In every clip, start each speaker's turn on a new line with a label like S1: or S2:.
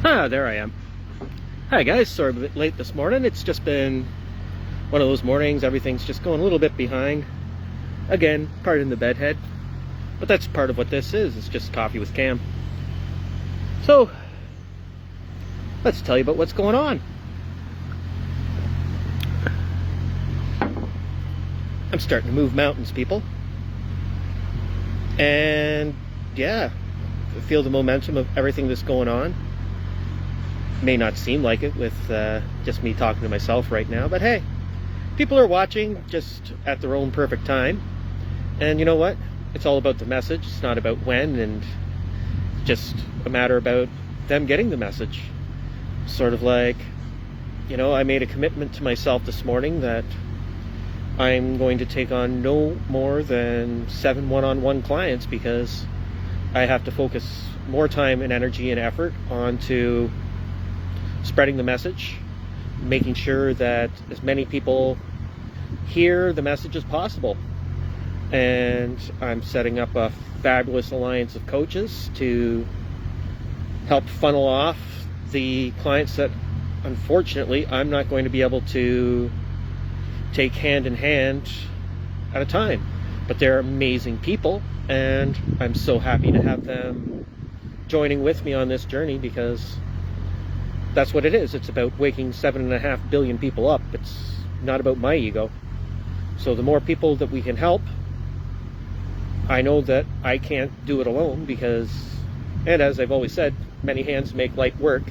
S1: There I am. Hi guys, sorry I'm a bit late this morning. It's just been one of those mornings, everything's just going a little bit behind. Again, pardon the bedhead, but that's part of what this is. It's just coffee with Cam. So, let's tell you about what's going on. I'm starting to move mountains, people. And yeah, I feel the momentum of everything that's going on. May not seem like it with just me talking to myself right now, but hey, people are watching just at their own perfect time. And you know what? It's all about the message. It's not about when, and just a matter about them getting the message. Sort of like, you know, I made a commitment to myself this morning that I'm going to take on no more than 7 one-on-one clients, because I have to focus more time and energy and effort onto spreading the message, making sure that as many people hear the message as possible. And I'm setting up a fabulous alliance of coaches to help funnel off the clients that unfortunately I'm not going to be able to take hand in hand at a time. But they're amazing people, and I'm so happy to have them joining with me on this journey, because that's what it is. It's about waking 7.5 billion people up. It's not about my ego. So the more people that we can help, I know that I can't do it alone, because, and as I've always said, many hands make light work.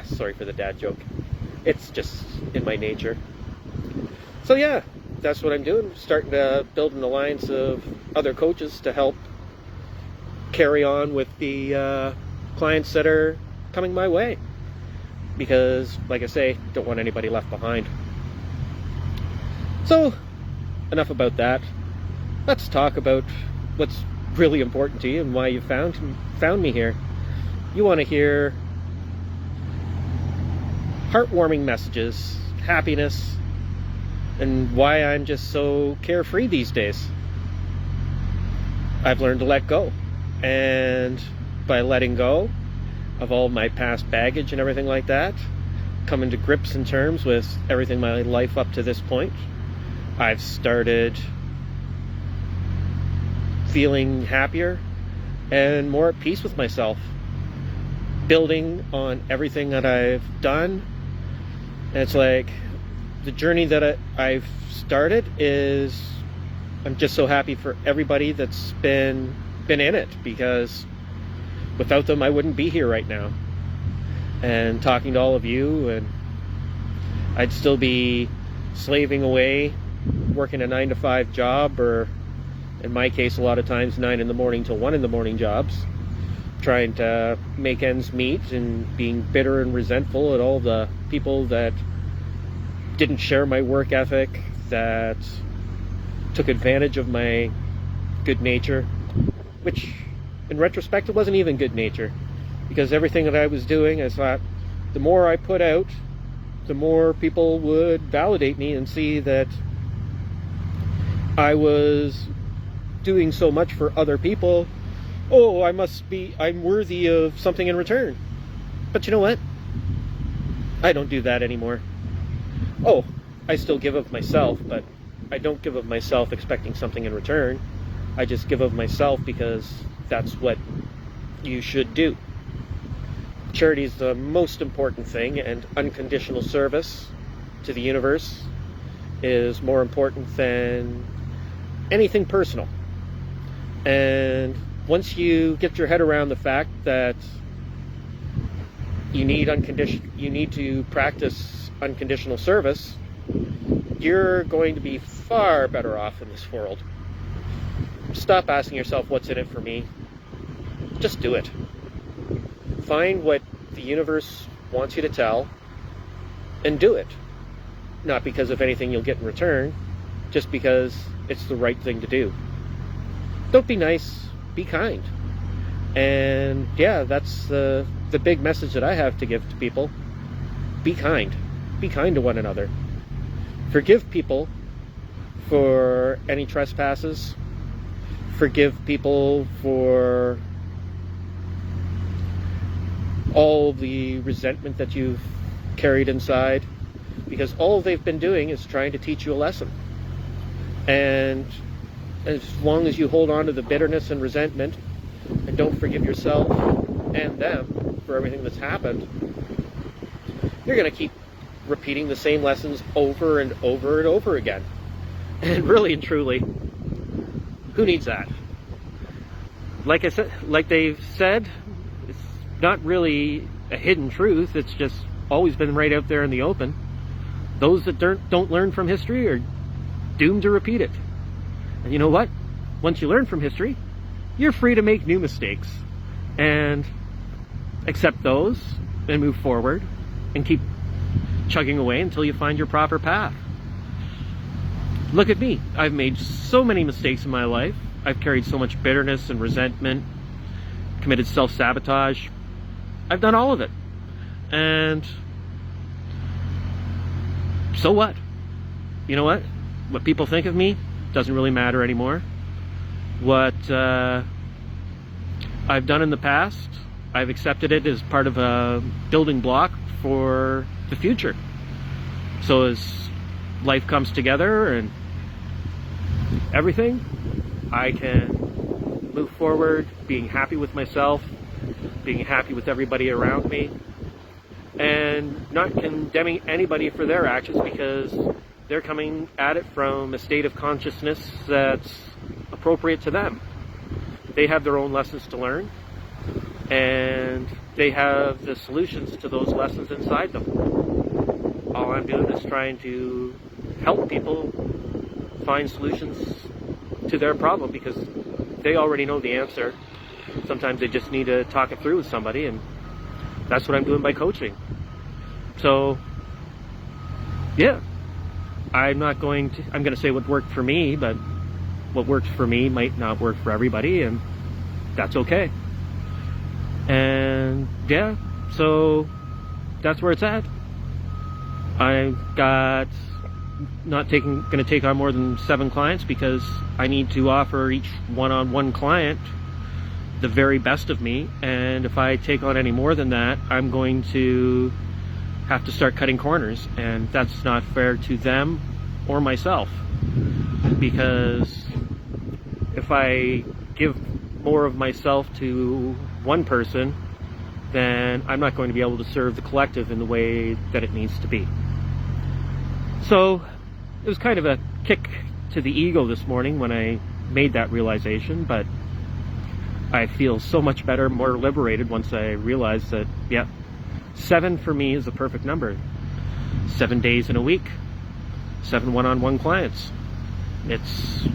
S1: Sorry for the dad joke. It's just in my nature. So yeah, that's what I'm doing. Starting to build an alliance of other coaches to help carry on with the clients that are coming my way. Because, like I say, don't want anybody left behind. So, enough about that. Let's talk about what's really important to you and why you found me here. You want to hear heartwarming messages, happiness, and why I'm just so carefree these days. I've learned to let go. And by letting go of all my past baggage and everything like that, coming to grips and terms with everything my life up to this point, I've started feeling happier and more at peace with myself, building on everything that I've done. And it's like the journey that I've started is, I'm just so happy for everybody that's been in it, because without them I wouldn't be here right now and talking to all of you, and I'd still be slaving away, working a 9-to-5 job, or in my case a lot of times 9 in the morning till 1 in the morning jobs, trying to make ends meet and being bitter and resentful at all the people that didn't share my work ethic, that took advantage of my good nature, which in retrospect it wasn't even good nature, because everything that I was doing, I thought the more I put out, the more people would validate me and see that I was doing so much for other people. Oh, I'm worthy of something in return. But you know what? I don't do that anymore. Oh, I still give of myself, but I don't give of myself expecting something in return. I just give of myself because that's what you should do. Charity is the most important thing, and unconditional service to the universe is more important than anything personal. And once you get your head around the fact that you need to practice unconditional service, you're going to be far better off in this world. Stop asking yourself, what's in it for me? Just do it. Find what the universe wants you to tell and do it. Not because of anything you'll get in return, just because it's the right thing to do. Don't be nice, be kind. And yeah, that's the big message that I have to give to people. Be kind. Be kind to one another. Forgive people for any trespasses. Forgive people for all the resentment that you've carried inside, because all they've been doing is trying to teach you a lesson. And as long as you hold on to the bitterness and resentment and don't forgive yourself and them for everything that's happened, you're going to keep repeating the same lessons over and over and over again. And really and truly, who needs that? Like they've said, it's not really a hidden truth. It's just always been right out there in the open. Those that don't learn from history are doomed to repeat it. And you know what? Once you learn from history, you're free to make new mistakes and accept those and move forward and keep chugging away until you find your proper path. Look at me. I've made so many mistakes in my life. I've carried so much bitterness and resentment, committed self-sabotage. I've done all of it. And so what? You know what? What people think of me doesn't really matter anymore. What I've done in the past, I've accepted it as part of a building block for the future. So as life comes together and everything, I can move forward being happy with myself, being happy with everybody around me, and not condemning anybody for their actions, because they're coming at it from a state of consciousness that's appropriate to them. They have their own lessons to learn, and they have the solutions to those lessons inside them. All I'm doing is trying to help people find solutions to their problem, because they already know the answer. Sometimes they just need to talk it through with somebody, and that's what I'm doing by coaching. So, yeah, I'm going to say what worked for me, but what worked for me might not work for everybody, and that's okay. And yeah, so that's where it's at. I've got not going to take on more than 7 clients, because I need to offer each one-on-one client the very best of me. And if I take on any more than that, I'm going to have to start cutting corners, and that's not fair to them or myself, because if I give more of myself to one person, then I'm not going to be able to serve the collective in the way that it needs to be. So it was kind of a kick to the ego this morning when I made that realization, but I feel so much better, more liberated once I realized that, yeah, 7 for me is the perfect number. 7 days in a week, 7 one-on-one clients. It's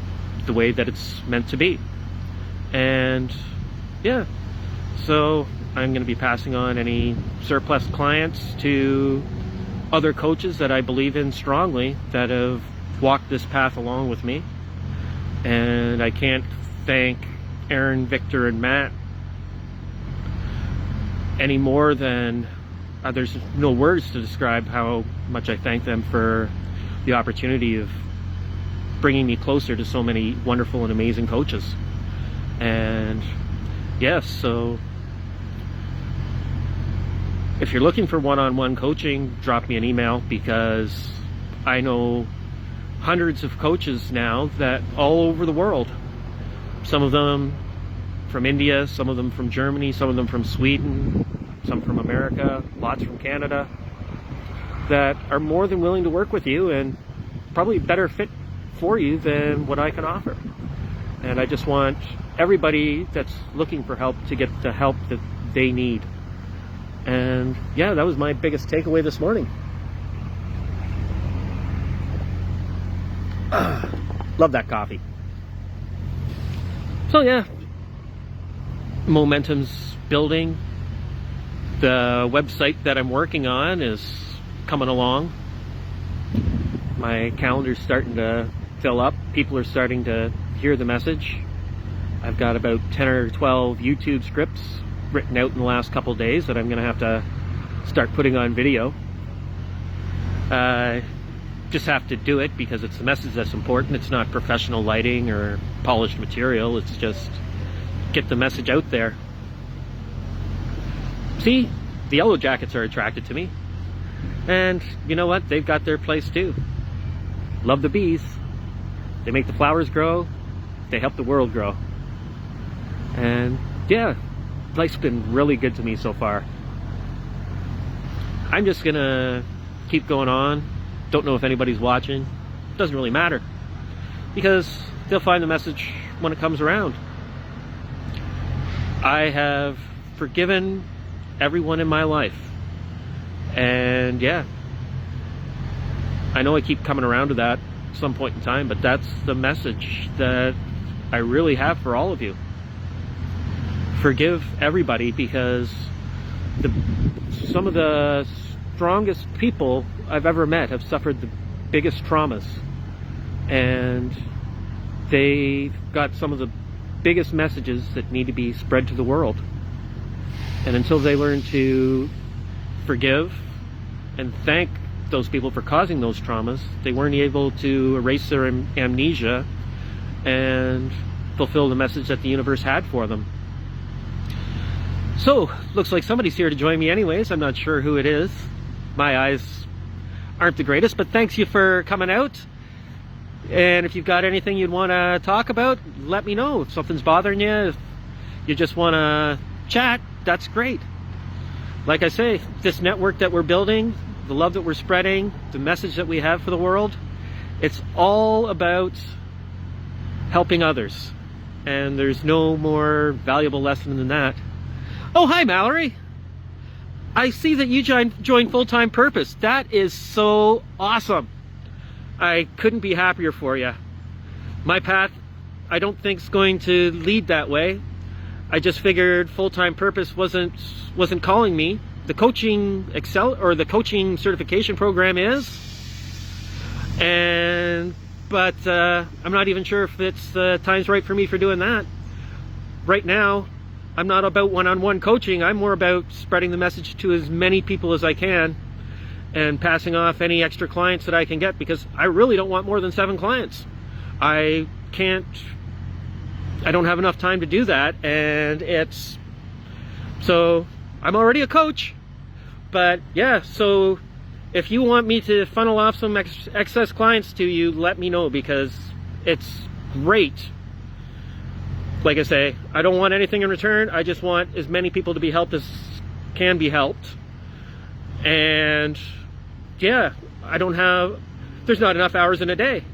S1: the way that it's meant to be. And yeah, so I'm going to be passing on any surplus clients to other coaches that I believe in strongly, that have walked this path along with me. And I can't thank Aaron, Victor, and Matt any more than there's no words to describe how much I thank them for the opportunity of bringing me closer to so many wonderful and amazing coaches. And yes, so if you're looking for one-on-one coaching, drop me an email, because I know hundreds of coaches now that all over the world. Some of them from India, some of them from Germany, some of them from Sweden, some from America, lots from Canada, that are more than willing to work with you and probably better fit for you than what I can offer. And I just want everybody that's looking for help to get the help that they need. And yeah, that was my biggest takeaway this morning. Love that coffee. So yeah, momentum's building. The website that I'm working on is coming along. My calendar's starting to fill up. People are starting to hear the message. I've got about 10 or 12 YouTube scripts written out in the last couple days that I'm going to have to start putting on video. Just have to do it because it's the message that's important. It's not professional lighting or polished material. It's just get the message out there. See, the Yellow Jackets are attracted to me. And you know what? They've got their place too. Love the bees. They make the flowers grow. They help the world grow. And yeah, life's been really good to me so far. I'm just gonna keep going on. Don't know if anybody's watching. Doesn't really matter, because they'll find the message when it comes around. I have forgiven everyone in my life. And yeah, I know I keep coming around to that at some point in time, but that's the message that I really have for all of you. Forgive everybody, because some of the strongest people I've ever met have suffered the biggest traumas, and they've got some of the biggest messages that need to be spread to the world. And until they learn to forgive and thank those people for causing those traumas, they weren't able to erase their amnesia and fulfill the message that the universe had for them. So, looks like somebody's here to join me anyways. I'm not sure who it is. My eyes aren't the greatest, but thanks you for coming out. And if you've got anything you'd want to talk about, let me know. If something's bothering you, if you just want to chat, that's great. Like I say, this network that we're building, the love that we're spreading, the message that we have for the world, it's all about helping others. And there's no more valuable lesson than that. Oh, hi, Mallory. I see that you joined Full-Time Purpose. That is so awesome. I couldn't be happier for you. My path, I don't think is going to lead that way. I just figured Full-Time Purpose wasn't calling me. The coaching the coaching certification program is, but I'm not even sure if it's time's right for me for doing that. Right now, I'm not about one-on-one coaching. I'm more about spreading the message to as many people as I can and passing off any extra clients that I can get, because I really don't want more than 7 clients. I don't have enough time to do that, and so I'm already a coach. But yeah, so if you want me to funnel off some excess clients to you, let me know, because it's great. Like I say, I don't want anything in return. I just want as many people to be helped as can be helped. And yeah, there's not enough hours in a day.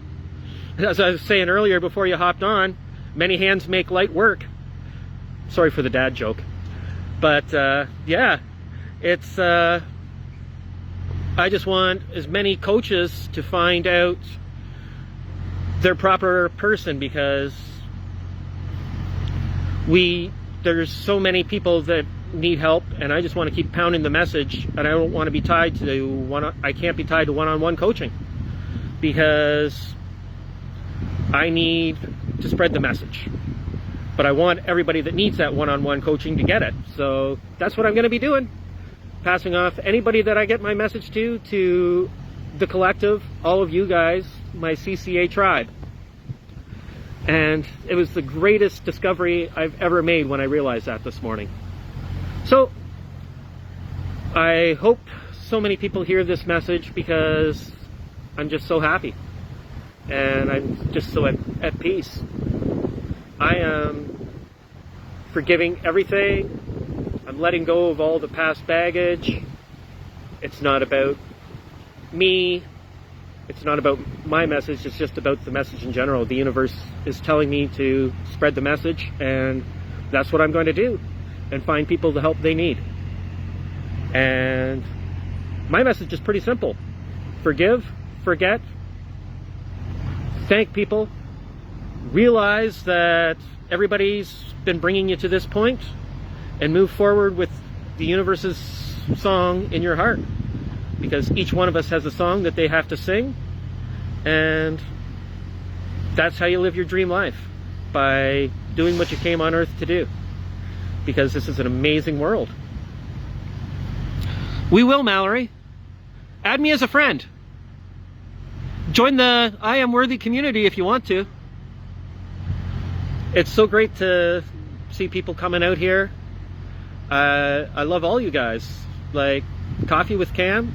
S1: As I was saying earlier before you hopped on, many hands make light work. Sorry for the dad joke. But yeah, I just want as many coaches to find out their proper person, because there's so many people that need help, and I just want to keep pounding the message, and I don't want to be tied to I can't be tied to one-on-one coaching, because I need to spread the message. But I want everybody that needs that one-on-one coaching to get it. So that's what I'm going to be doing. Passing off anybody that I get my message to the collective, all of you guys, my CCA tribe. And it was the greatest discovery I've ever made when I realized that this morning. So I hope so many people hear this message, because I'm just so happy. And I'm just so at peace. I am forgiving everything. I'm letting go of all the past baggage. It's not about me. It's not about my message. It's just about the message in general. The universe is telling me to spread the message, and that's what I'm going to do, and find people the help they need. And my message is pretty simple. Forgive, forget, thank people, realize that everybody's been bringing you to this point, and move forward with the universe's song in your heart, because each one of us has a song that they have to sing, and that's how you live your dream life, by doing what you came on earth to do, because this is an amazing world. We will, Mallory. Add me as a friend. Join the I Am Worthy community if you want to. It's so great to see people coming out here. I love all you guys. like Coffee with Cam,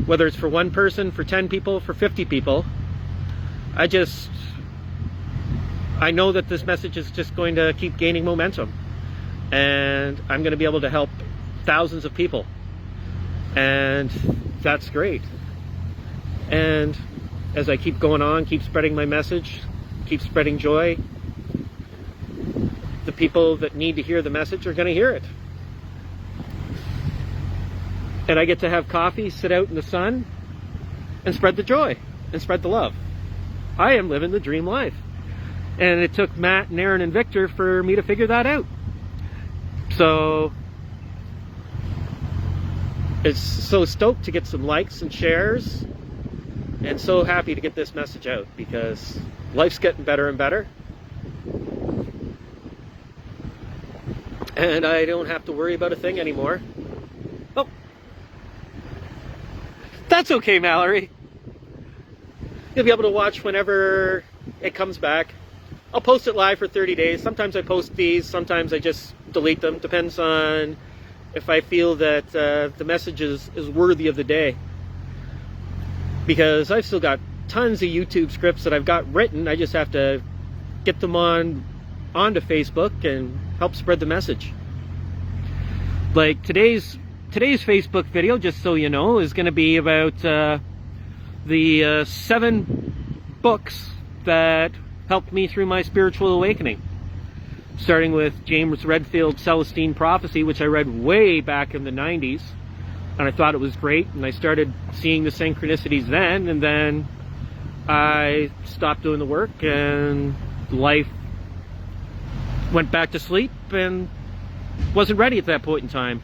S1: whether it's for one person, for 10 people, for 50 people, I know that this message is just going to keep gaining momentum, and I'm going to be able to help thousands of people, and that's great. And as I keep going on, keep spreading my message, keep spreading joy, the people that need to hear the message are going to hear it. And I get to have coffee, sit out in the sun, and spread the joy, and spread the love. I am living the dream life. And it took Matt and Aaron and Victor for me to figure that out. So, it's so stoked to get some likes and shares, and so happy to get this message out, because life's getting better and better. And I don't have to worry about a thing anymore. Oh, that's okay, Mallory. You'll be able to watch whenever it comes back. I'll post it live for 30 days. Sometimes I post these, sometimes I just delete them. Depends on if I feel that the message is worthy of the day. Because I've still got tons of YouTube scripts that I've got written. I just have to get them onto Facebook and help spread the message. Like today's Facebook video, just so you know, is going to be about the 7 books that helped me through my spiritual awakening. Starting with James Redfield's Celestine Prophecy, which I read way back in the 90s, and I thought it was great, and I started seeing the synchronicities then, and then I stopped doing the work, and life went back to sleep and wasn't ready at that point in time.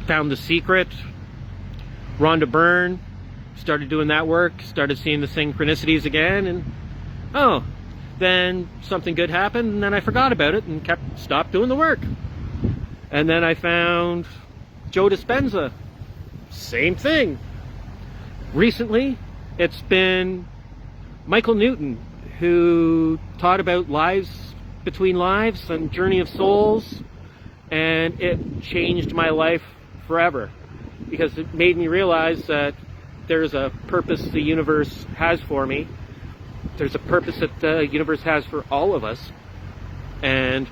S1: Found The Secret, Rhonda Byrne, started doing that work, started seeing the synchronicities again, and then something good happened, and then I forgot about it and stopped doing the work. And then I found Joe Dispenza, same thing. Recently, it's been Michael Newton, who taught about lives between lives and journey of souls, and it changed my life forever, because it made me realize that there's a purpose the universe has for me. There's a purpose that the universe has for all of us, and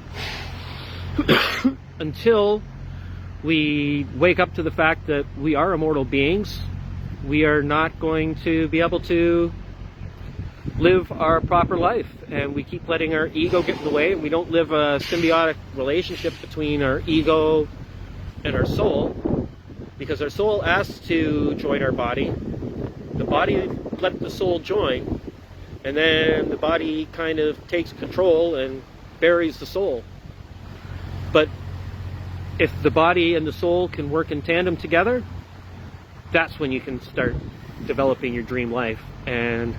S1: until we wake up to the fact that we are immortal beings, we are not going to be able to live our proper life, and we keep letting our ego get in the way, and we don't live a symbiotic relationship between our ego and our soul, because our soul asks to join our body. The body let the soul join, and then the body kind of takes control and buries the soul. But if the body and the soul can work in tandem together, that's when you can start developing your dream life, and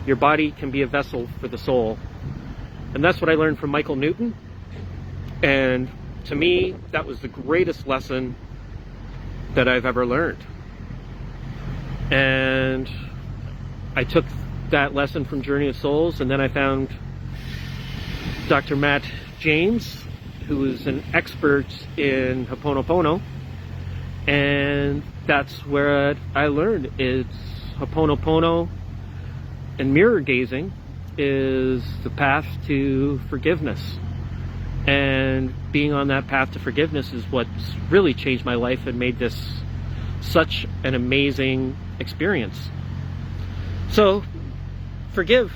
S1: your body can be a vessel for the soul. And that's what I learned from Michael Newton. And to me, that was the greatest lesson that I've ever learned. And I took that lesson from Journey of Souls, and then I found Dr. Matt James, who is an expert in Ho'oponopono, and that's where I learned it's Ho'oponopono and mirror gazing is the path to forgiveness. And being on that path to forgiveness is what's really changed my life and made this such an amazing experience. So, forgive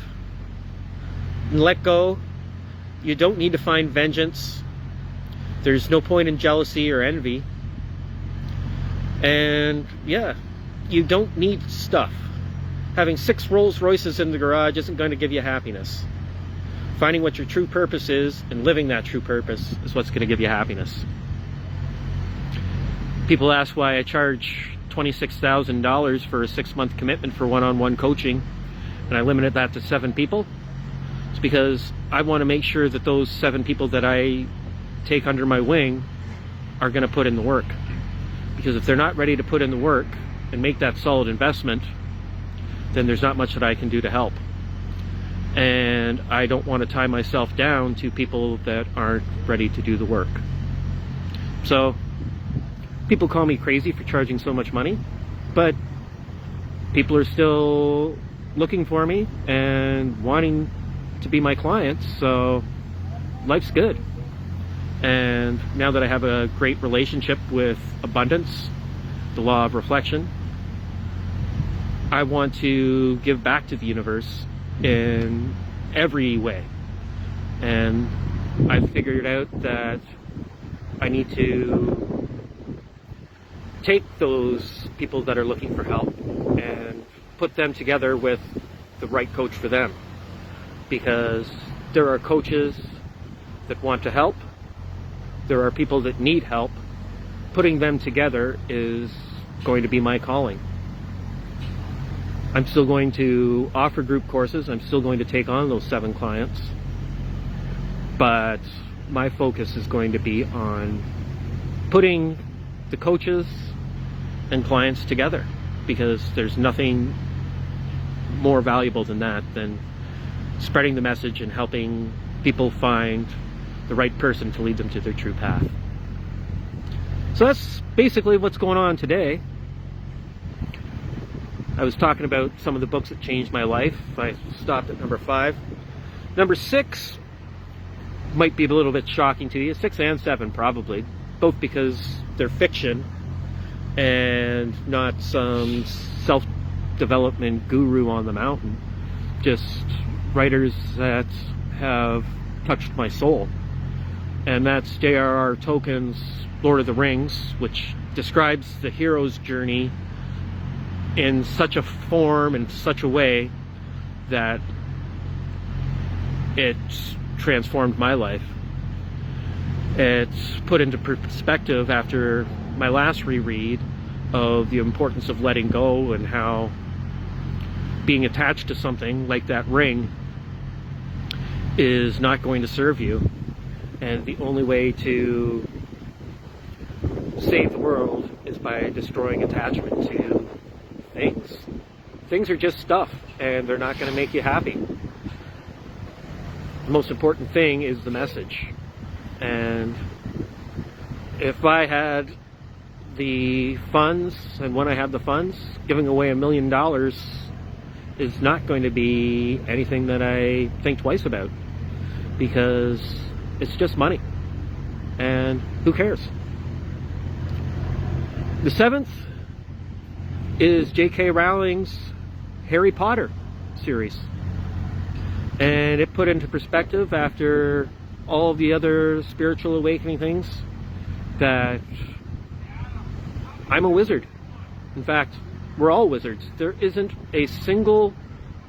S1: and let go. You don't need to find vengeance. There's no point in jealousy or envy. And yeah, you don't need stuff. Having 6 Rolls Royces in the garage isn't going to give you happiness. Finding what your true purpose is and living that true purpose is what's going to give you happiness. People ask why I charge $26,000 for a 6-month commitment for one-on-one coaching, and I limited that to 7 people. It's because I want to make sure that those 7 people that I take under my wing are going to put in the work. Because if they're not ready to put in the work and make that solid investment, then there's not much that I can do to help. And I don't want to tie myself down to people that aren't ready to do the work. So People call me crazy for charging so much money, but people are still looking for me and wanting to be my clients, so life's good. And now that I have a great relationship with abundance, the law of reflection, I want to give back to the universe in every way. And I've figured out that I need to take those people that are looking for help and put them together with the right coach for them. Because there are coaches that want to help. There are people that need help. Putting them together is going to be my calling. I'm still going to offer group courses. I'm still going to take on those 7 clients. But my focus is going to be on putting the coaches and clients together, because there's nothing more valuable than that, than spreading the message and helping people find the right person to lead them to their true path. So that's basically what's going on today. I was talking about some of the books that changed my life. I stopped at number 5. Number 6 might be a little bit shocking to you. 6 and 7 probably, both because they're fiction and not some self-development guru on the mountain. Just writers that have touched my soul. And that's J.R.R. Tolkien's Lord of the Rings, which describes the hero's journey in such a form and such a way that it transformed my life. It's put into perspective after my last reread of the importance of letting go, and how being attached to something like that ring is not going to serve you. And the only way to save the world is by destroying attachment to things. Things are just stuff, and they're not going to make you happy. The most important thing is the message. And if I had the funds, and when I have the funds, giving away $1 million is not going to be anything that I think twice about, because it's just money, and who cares? The 7th is J.K. Rowling's Harry Potter series, and it put into perspective, after all the other spiritual awakening things, that I'm a wizard. In fact, we're all wizards. There isn't a single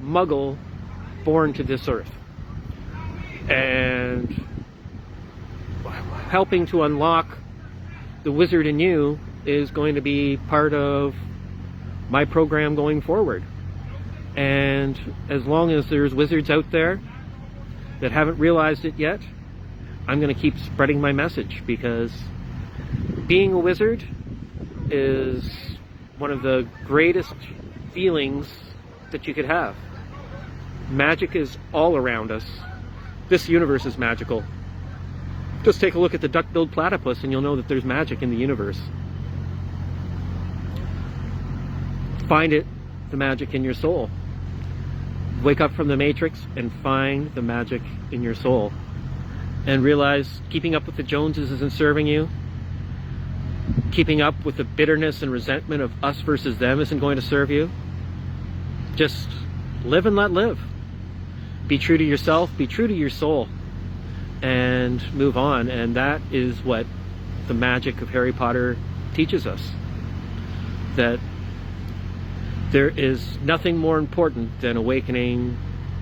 S1: muggle born to this earth. And helping to unlock the wizard in you is going to be part of my program going forward. And as long as there's wizards out there that haven't realized it yet, I'm going to keep spreading my message, because being a wizard is one of the greatest feelings that you could have. Magic is all around us. This universe is magical. Just take a look at the duck-billed platypus and you'll know that there's magic in the universe. Find it, the magic in your soul. Wake up from the matrix and find the magic in your soul. And realize keeping up with the Joneses isn't serving you. Keeping up with the bitterness and resentment of us versus them isn't going to serve you. Just live and let live. Be true to yourself, be true to your soul, and move on. And that is what the magic of Harry Potter teaches us. That there is nothing more important than awakening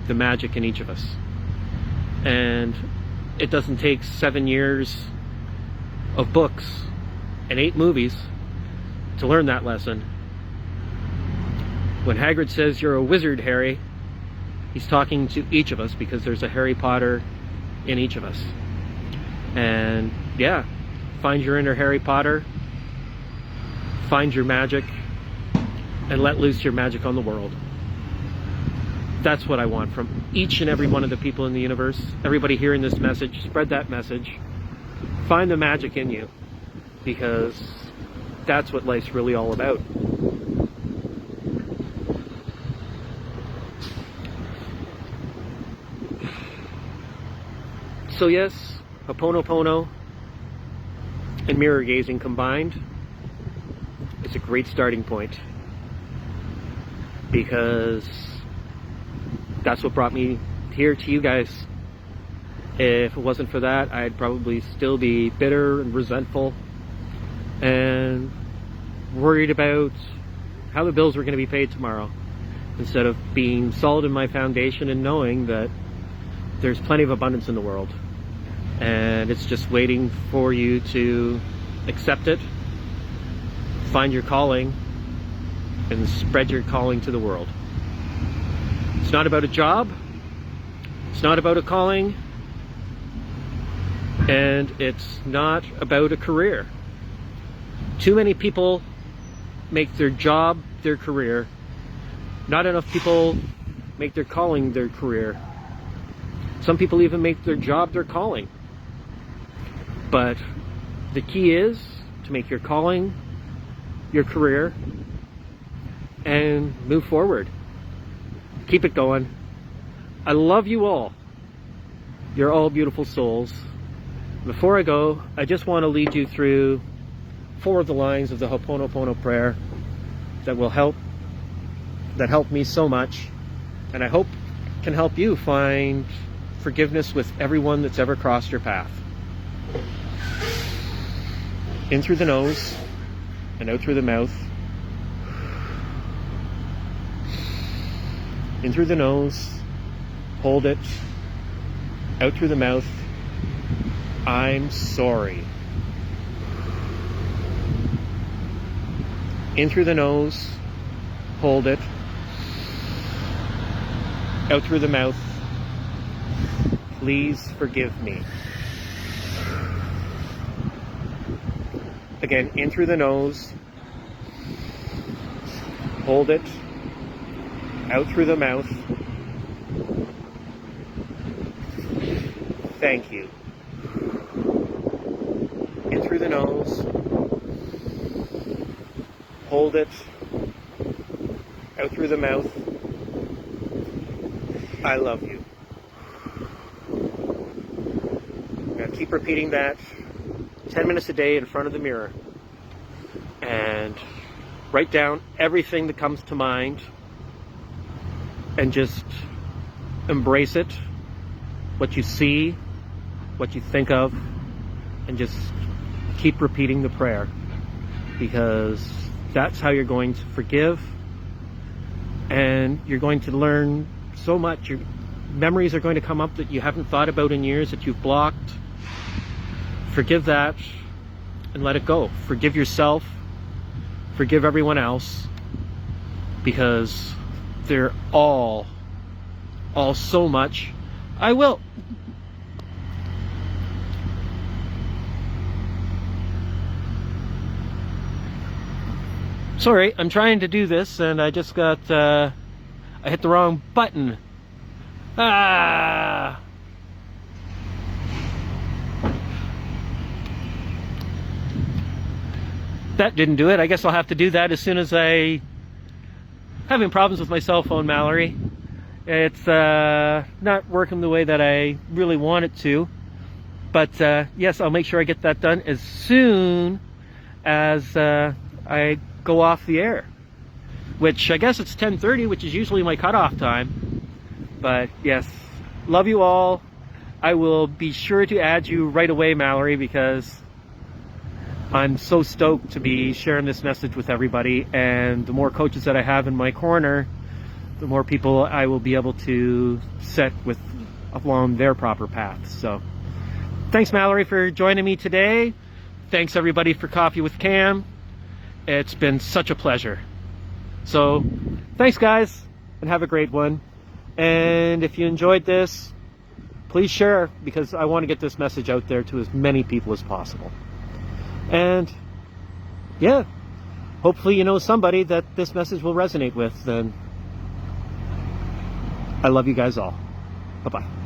S1: the magic in each of us. And it doesn't take 7 years of books and 8 movies to learn that lesson. When Hagrid says, "You're a wizard, Harry," he's talking to each of us, because there's a Harry Potter in each of us. And yeah, find your inner Harry Potter, find your magic, and let loose your magic on the world. That's what I want from each and every one of the people in the universe. Everybody hearing this message, spread that message. Find the magic in you, because that's what life's really all about. So yes, Ho'oponopono and mirror gazing combined is a great starting point, because that's what brought me here to you guys. If it wasn't for that, I'd probably still be bitter and resentful and worried about how the bills were going to be paid tomorrow, instead of being solid in my foundation and knowing that there's plenty of abundance in the world, and it's just waiting for you to accept it, find your calling, and spread your calling to the world. It's not about a job, it's not about a calling, and it's not about a career. Too many people make their job their career. Not enough people make their calling their career. Some people even make their job their calling. But the key is to make your calling your career and move forward. Keep it going. I love you all. You're all beautiful souls. Before I go, I just want to lead you through 4 of the lines of the Ho'oponopono prayer that help me so much, and I hope can help you find forgiveness with everyone that's ever crossed your path. In through the nose and out through the mouth. In through the nose, hold it, out through the mouth. I'm sorry. In through the nose, hold it, out through the mouth. Please forgive me. Again, in through the nose, hold it, out through the mouth. Thank you. In through the nose, hold it, out through the mouth. I love you. Now keep repeating that 10 minutes a day in front of the mirror, and write down everything that comes to mind and just embrace it, what you see, what you think of, and just keep repeating the prayer, because that's how you're going to forgive, and you're going to learn so much. Your memories are going to come up that you haven't thought about in years, that you've blocked. Forgive that and let it go. Forgive yourself, forgive everyone else, because they're all so much. I will. Sorry, I'm trying to do this and I just got, I hit the wrong button. Ah! That didn't do it. I guess I'll have to do that as soon as having problems with my cell phone, Mallory. It's not working the way that I really want it to. But yes, I'll make sure I get that done as soon as I go off the air. Which I guess it's 10:30, which is usually my cutoff time. But yes, love you all. I will be sure to add you right away, Mallory, because I'm so stoked to be sharing this message with everybody, and the more coaches that I have in my corner, the more people I will be able to set with along their proper path. So thanks, Mallory, for joining me today. Thanks everybody for Coffee with Cam. It's been such a pleasure. So thanks guys, and have a great one. And if you enjoyed this, please share, because I want to get this message out there to as many people as possible. And yeah, hopefully you know somebody that this message will resonate with. Then I love you guys all. Bye-bye.